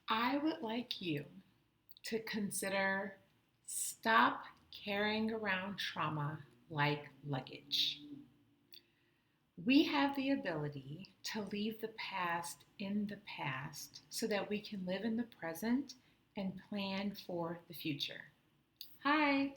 I would like you to consider stop carrying around trauma like luggage. We have the ability to leave the past in the past so that we can live in the present and plan for the future. Hi,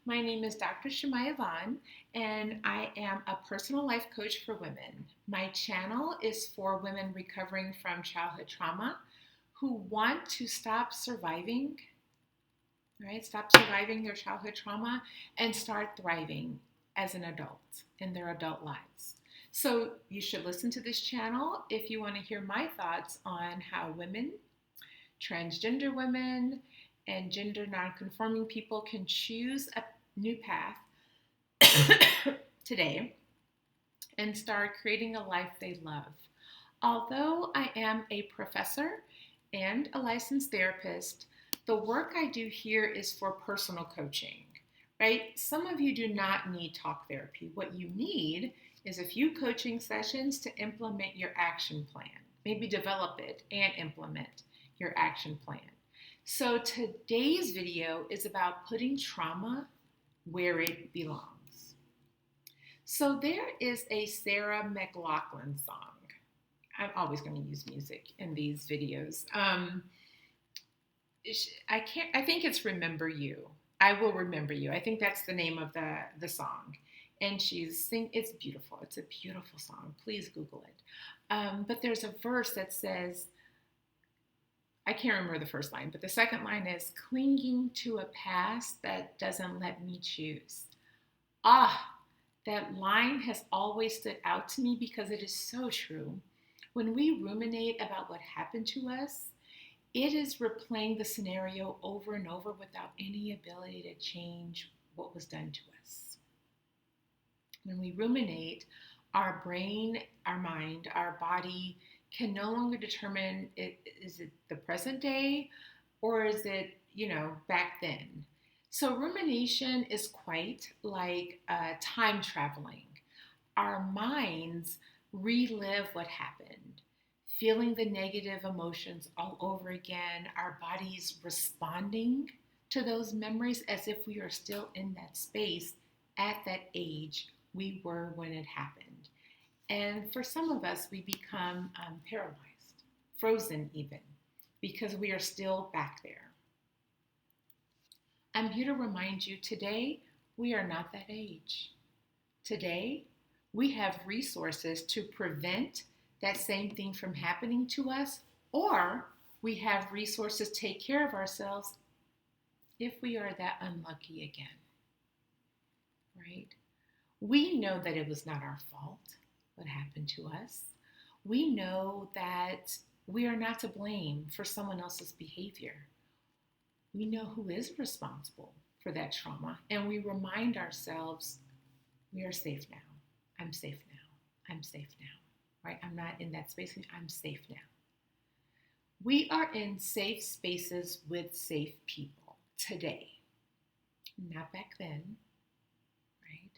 my name is Dr. Shemaya Vaughn, and I am a personal life coach for women. My channel is for women recovering from childhood trauma who want to stop surviving, right? Stop surviving their childhood trauma and start thriving as an adult in their adult lives. So, you should listen to this channel if you want to hear my thoughts on how women, transgender women, and gender nonconforming people can choose a new path today and start creating a life they love. Although I am a professor and a licensed therapist, the work I do here is for personal coaching, right? Some of you do not need talk therapy. What you need is a few coaching sessions to implement your action plan. Maybe develop it and implement your action plan. So today's video is about putting trauma where it belongs. So there is a Sarah McLachlan song. I'm always going to use music in these videos. I think it's Remember You. I Will Remember You. I think that's the name of the song. And it's beautiful. It's a beautiful song. Please Google it. But there's a verse that says, I can't remember the first line, but the second line is clinging to a past that doesn't let me choose. That line has always stood out to me because it is so true. When we ruminate about what happened to us, it is replaying the scenario over and over without any ability to change what was done to us. When we ruminate, our brain, our mind, our body can no longer determine is it the present day or is it, back then. So rumination is quite like time traveling. Our minds relive what happened, feeling the negative emotions all over again, our bodies responding to those memories as if we are still in that space at that age we were when it happened. And for some of us, we become paralyzed, frozen even, because we are still back there. I'm here to remind you today, we are not that age. Today, we have resources to prevent that same thing from happening to us, or we have resources to take care of ourselves if we are that unlucky again, right? We know that it was not our fault what happened to us. We know that we are not to blame for someone else's behavior. We know who is responsible for that trauma, and we remind ourselves, we are safe now. I'm safe now. I'm safe now, right? I'm not in that space. I'm safe now. We are in safe spaces with safe people today, not back then, right?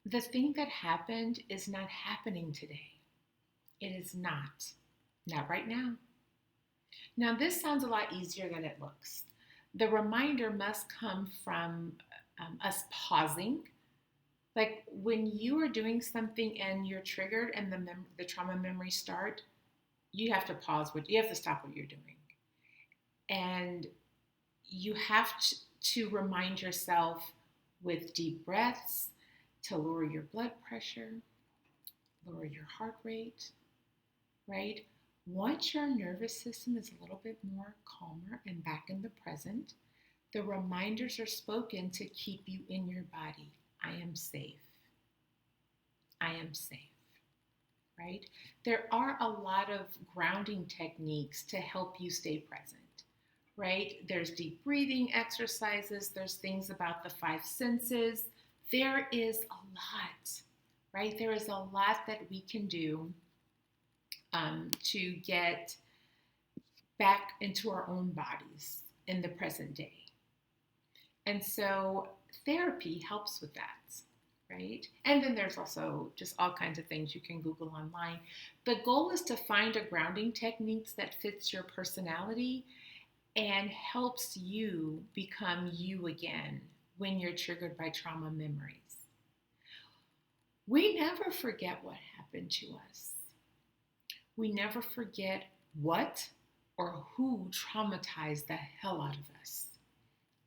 The thing that happened is not happening today. It is not right now. Now, this sounds a lot easier than it looks. The reminder must come from us pausing. Like when you are doing something and you're triggered and the trauma memories start, you have to pause. You have to stop what you're doing. And you have to remind yourself with deep breaths to lower your blood pressure, lower your heart rate, right? Once your nervous system is a little bit more calmer and back in the present, the reminders are spoken to keep you in your body. I am safe. I am safe, right? There are a lot of grounding techniques to help you stay present, right? There's deep breathing exercises. There's things about the five senses. There is a lot, right? There is a lot that we can do to get back into our own bodies in the present day. And so therapy helps with that, right? And then there's also just all kinds of things you can Google online. The goal is to find a grounding techniques that fits your personality and helps you become you again when you're triggered by trauma memories. We never forget what happened to us. We never forget what or who traumatized the hell out of us.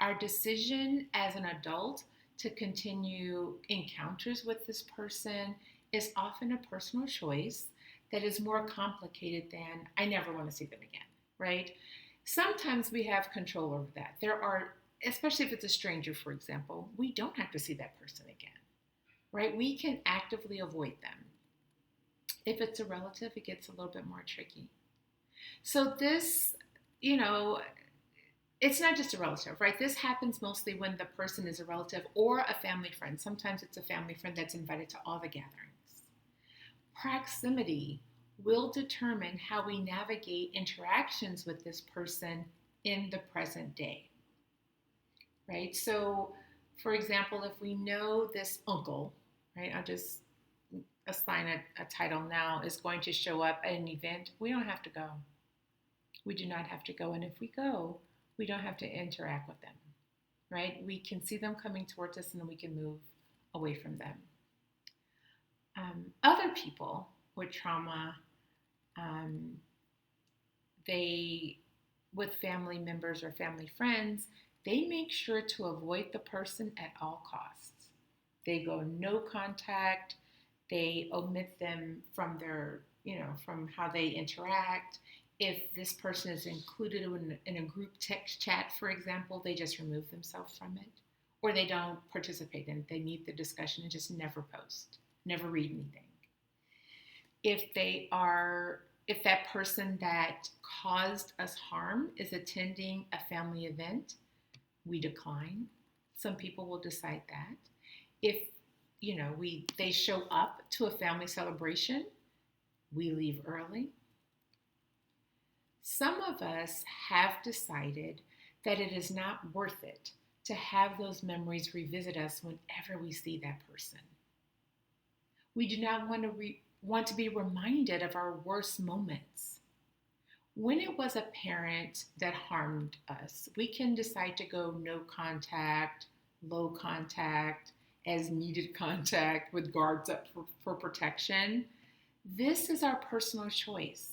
Our decision as an adult to continue encounters with this person is often a personal choice that is more complicated than I never want to see them again, right? Sometimes we have control over that. There are, especially if it's a stranger, for example, we don't have to see that person again, right? We can actively avoid them. If it's a relative, it gets a little bit more tricky. So this, you know, it's not just a relative, right? This happens mostly when the person is a relative or a family friend. Sometimes it's a family friend that's invited to all the gatherings. Proximity will determine how we navigate interactions with this person in the present day, right? So, for example, if we know this uncle, right, I'll just assign a title now, is going to show up at an event, we don't have to go. We do not have to go. And if we go, we don't have to interact with them, right? We can see them coming towards us and then we can move away from them. Other people with trauma, they, with family members or family friends, they make sure to avoid the person at all costs. They go no contact. They omit them from their, from how they interact. If this person is included in a group text chat, for example, they just remove themselves from it, or they don't participate in it. They mute the discussion and just never post, never read anything. If that person that caused us harm is attending a family event, we decline. Some people will decide that. If they show up to a family celebration, we leave early. Some of us have decided that it is not worth it to have those memories revisit us whenever we see that person. We do not want to be reminded of our worst moments. When it was a parent that harmed us, we can decide to go no contact, low contact, as needed contact with guards up for protection. This is our personal choice.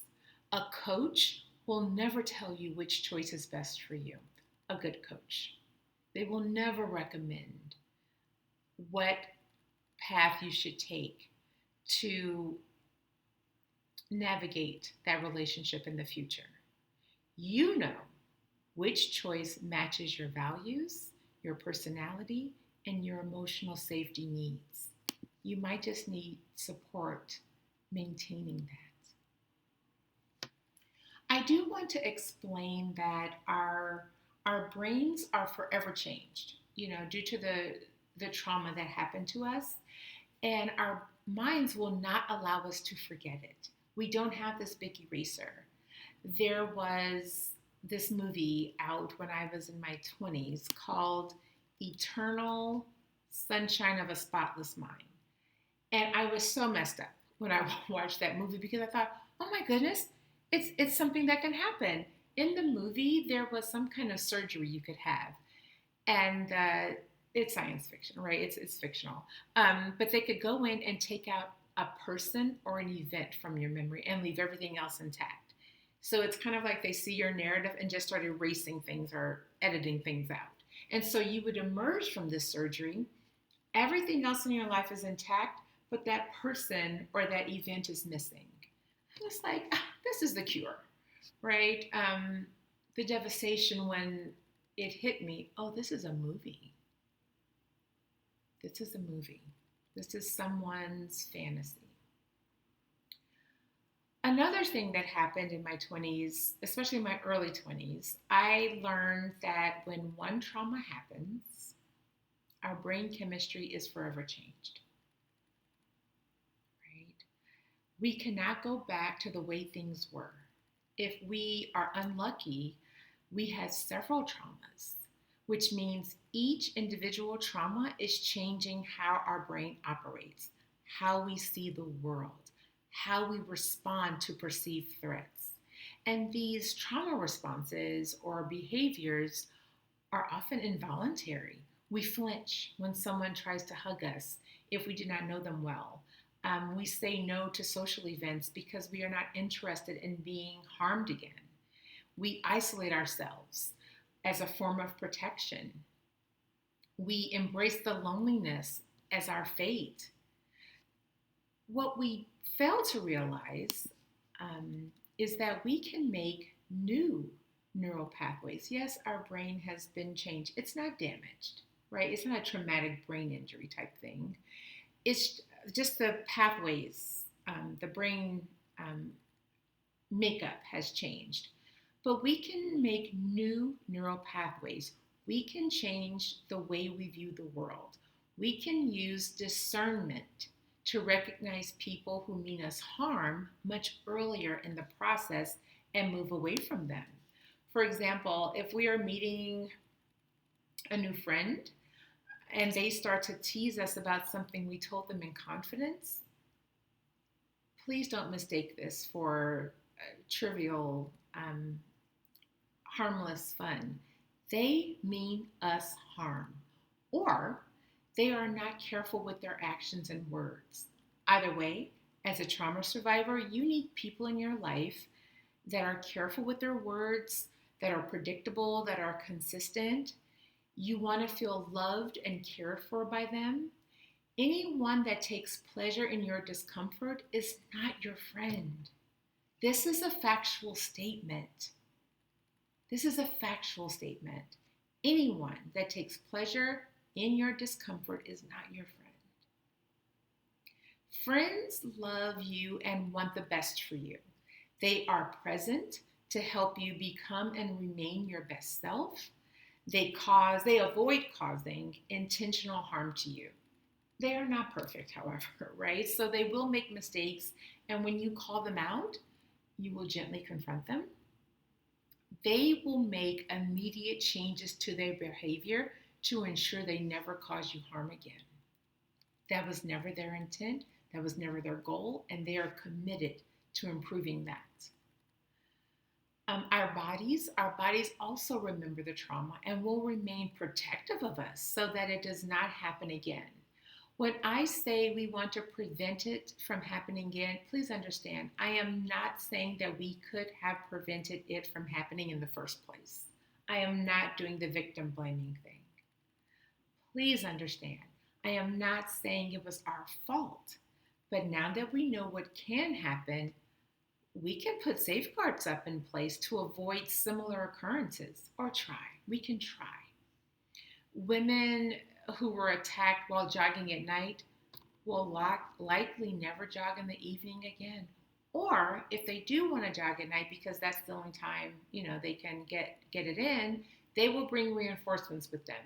A coach will never tell you which choice is best for you. A good coach. They will never recommend what path you should take to navigate that relationship in the future. You know which choice matches your values, your personality, and your emotional safety needs. You might just need support maintaining that. I do want to explain that our brains are forever changed, due to the trauma that happened to us, and our minds will not allow us to forget it. We don't have this big eraser. There was this movie out when I was in my 20s called Eternal Sunshine of a Spotless Mind. And I was so messed up when I watched that movie because I thought, oh my goodness, it's something that can happen. In the movie, there was some kind of surgery you could have. And it's science fiction, right? It's fictional. But they could go in and take out a person or an event from your memory and leave everything else intact. So it's kind of like they see your narrative and just start erasing things or editing things out. And so you would emerge from this surgery, everything else in your life is intact, but that person or that event is missing. It's like, this is the cure, right? The devastation when it hit me, oh, this is a movie. This is a movie. This is someone's fantasy. Another thing that happened in my 20s, especially in my early 20s, I learned that when one trauma happens, our brain chemistry is forever changed. Right? We cannot go back to the way things were. If we are unlucky, we had several traumas. which means each individual trauma is changing how our brain operates, how we see the world, how we respond to perceived threats. And these trauma responses or behaviors are often involuntary. We flinch when someone tries to hug us if we do not know them well. We say no to social events because we are not interested in being harmed again. We isolate ourselves as a form of protection. We embrace the loneliness as our fate. What we fail to realize is that we can make new neural pathways. Yes, our brain has been changed. It's not damaged, right? It's not a traumatic brain injury type thing. It's just the pathways, the brain makeup has changed. But we can make new neural pathways. We can change the way we view the world. We can use discernment to recognize people who mean us harm much earlier in the process and move away from them. For example, if we are meeting a new friend and they start to tease us about something we told them in confidence, please don't mistake this for trivial, harmless fun. They mean us harm, or they are not careful with their actions and words. Either way, as a trauma survivor, you need people in your life that are careful with their words, that are predictable, that are consistent. You want to feel loved and cared for by them. Anyone that takes pleasure in your discomfort is not your friend. This is a factual statement. This is a factual statement. Anyone that takes pleasure in your discomfort is not your friend. Friends love you and want the best for you. They are present to help you become and remain your best self. They avoid causing intentional harm to you. They are not perfect, however, right? So they will make mistakes, and when you call them out, you will gently confront them. They will make immediate changes to their behavior to ensure they never cause you harm again. That was never their intent, that was never their goal, and they are committed to improving that. Our bodies also remember the trauma and will remain protective of us so that it does not happen again. When I say we want to prevent it from happening again, please understand, I am not saying that we could have prevented it from happening in the first place. I am not doing the victim blaming thing. Please understand, I am not saying it was our fault, but now that we know what can happen, we can put safeguards up in place to avoid similar occurrences, or try. We can try. Women who were attacked while jogging at night will likely never jog in the evening again. Or if they do want to jog at night because that's the only time, they can get it in, they will bring reinforcements with them.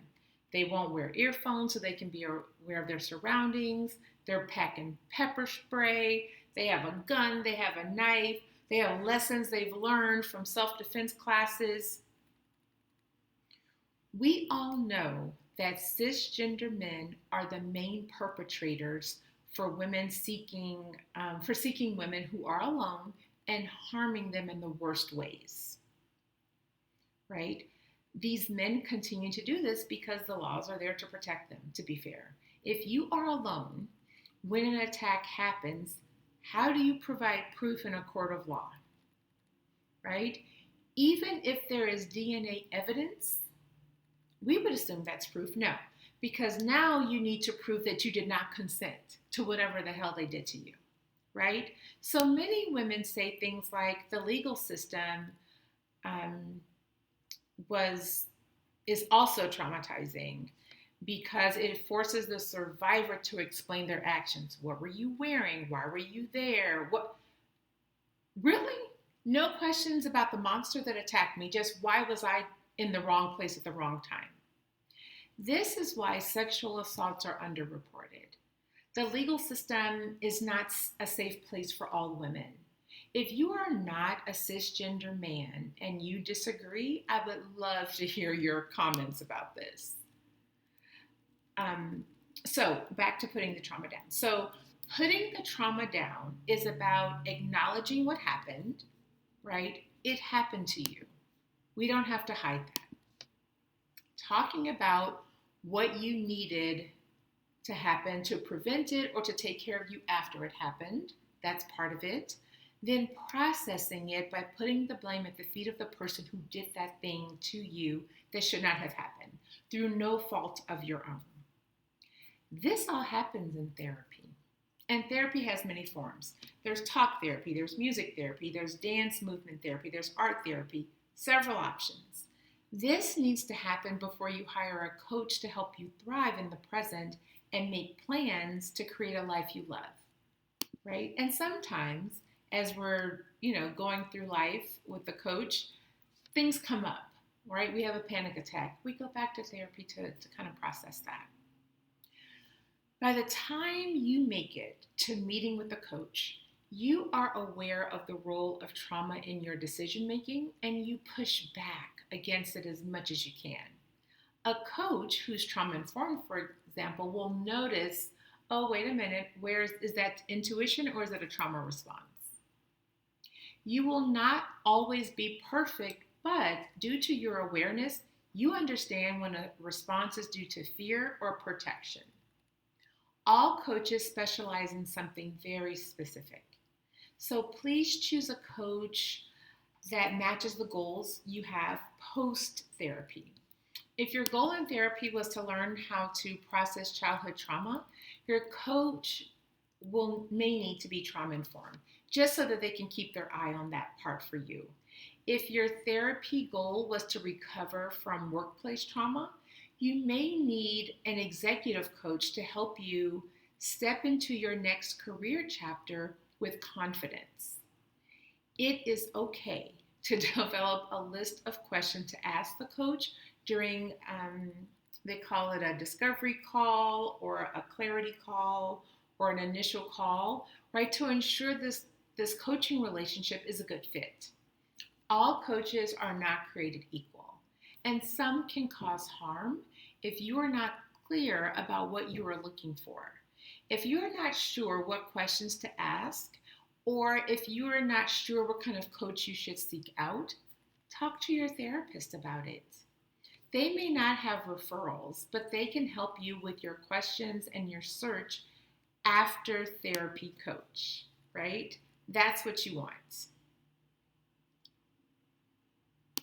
They won't wear earphones so they can be aware of their surroundings. They're packing pepper spray. They have a gun. They have a knife. They have lessons they've learned from self-defense classes. We all know that cisgender men are the main perpetrators for seeking women who are alone and harming them in the worst ways, right? These men continue to do this because the laws are there to protect them, to be fair. If you are alone when an attack happens, how do you provide proof in a court of law, right? Even if there is DNA evidence, we would assume that's proof. No, because now you need to prove that you did not consent to whatever the hell they did to you, right? So many women say things like the legal system is also traumatizing because it forces the survivor to explain their actions. What were you wearing? Why were you there? What? Really? No questions about the monster that attacked me, just why was I in the wrong place at the wrong time? This is why sexual assaults are underreported. The legal system is not a safe place for all women. If you are not a cisgender man and you disagree, I would love to hear your comments about this. Um, so, back to putting the trauma down. So, putting the trauma down is about acknowledging what happened, right? It happened to you. We don't have to hide that. Talking about what you needed to happen to prevent it or to take care of you after it happened. That's part of it. Then processing it by putting the blame at the feet of the person who did that thing to you that should not have happened through no fault of your own. This all happens in therapy. And therapy has many forms. There's talk therapy, there's music therapy, there's dance movement therapy, there's art therapy, several options. This needs to happen before you hire a coach to help you thrive in the present and make plans to create a life you love, right? And sometimes as we're, going through life with the coach, things come up, right? We have a panic attack. We go back to therapy to kind of process that. By the time you make it to meeting with a coach, you are aware of the role of trauma in your decision making and you push back against it as much as you can. A coach who's trauma informed, for example, will notice, oh, wait a minute, is that intuition or is it a trauma response? You will not always be perfect, but due to your awareness, you understand when a response is due to fear or protection. All coaches specialize in something very specific. So please choose a coach that matches the goals you have post-therapy. If your goal in therapy was to learn how to process childhood trauma, your coach may need to be trauma informed, just so that they can keep their eye on that part for you. If your therapy goal was to recover from workplace trauma, you may need an executive coach to help you step into your next career chapter with confidence. It is okay to develop a list of questions to ask the coach during, they call it a discovery call or a clarity call or an initial call, right, to ensure this coaching relationship is a good fit. All coaches are not created equal, and some can cause harm if you are not clear about what you are looking for. If you are not sure what questions to ask, or if you are not sure what kind of coach you should seek out, talk to your therapist about it. They may not have referrals, but they can help you with your questions and your search after therapy coach, right? That's what you want.